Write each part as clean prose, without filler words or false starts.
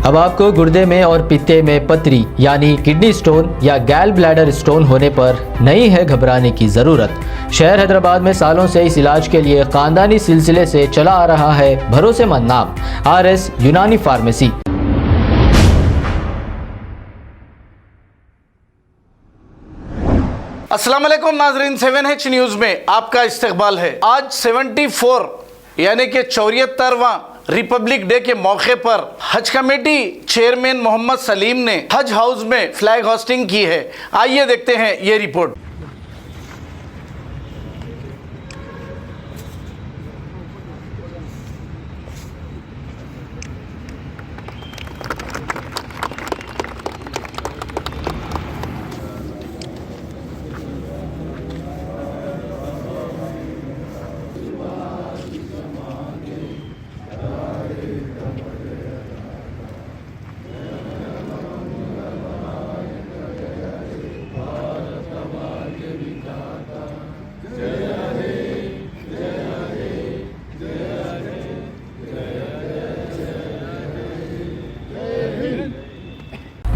अब आपको गुर्दे में और पित्ते में पथरी यानी किडनी स्टोन या गैल ब्लैडर स्टोन होने पर नहीं है घबराने की ज़रूरत। शहर हैदराबाद में सालों से इस इलाज के लिए खानदानी सिलसिले से चला आ रहा है भरोसेमंद नाम RS यूनानी फार्मेसी। अस्सलाम वालेकुम नाजरीन, 7H न्यूज़ में आपका इस्तकबाल है। आज 74 यानी कि 74वां रिपब्लिक डे के मौके पर हज कमेटी चेयरमैन मोहम्मद सलीम ने हज हाउस में फ्लैग होस्टिंग की है। आइए देखते हैं ये रिपोर्ट।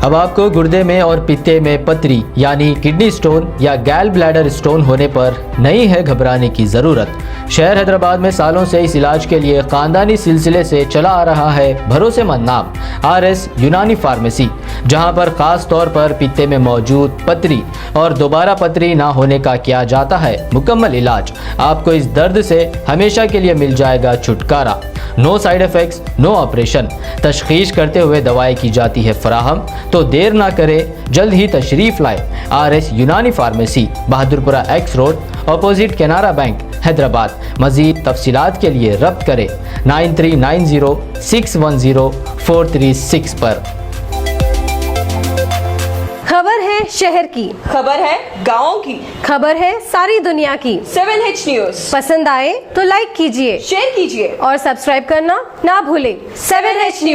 अब आपको गुर्दे में और पित्ते में पथरी यानी किडनी स्टोन या गैल ब्लैडर स्टोन होने पर नहीं है घबराने की ज़रूरत। शहर हैदराबाद में सालों से इस इलाज के लिए खानदानी सिलसिले से चला आ रहा है भरोसेमंद नाम RS यूनानी फार्मेसी, जहां पर खास तौर पर पित्ते में मौजूद पथरी और दोबारा पथरी ना होने का किया जाता है मुकम्मल इलाज। आपको इस दर्द से हमेशा के लिए मिल जाएगा छुटकारा। No side effects, no operation. तशखीस करते हुए दवाएं की जाती है फराहम। तो देर ना करें, जल्द ही तशरीफ लाए RS यूनानी pharmacy, Bahadurpura X road, opposite Canara bank, Hyderabad. मज़ीद तफसीलात के लिए रब्त करें 9390610436 पर। खबर है शहर की, खबर है गाँव की, खबर है सारी दुनिया की। 7H न्यूज़ पसंद आए तो लाइक कीजिए, शेयर कीजिए और सब्सक्राइब करना ना भूलें। 7H news.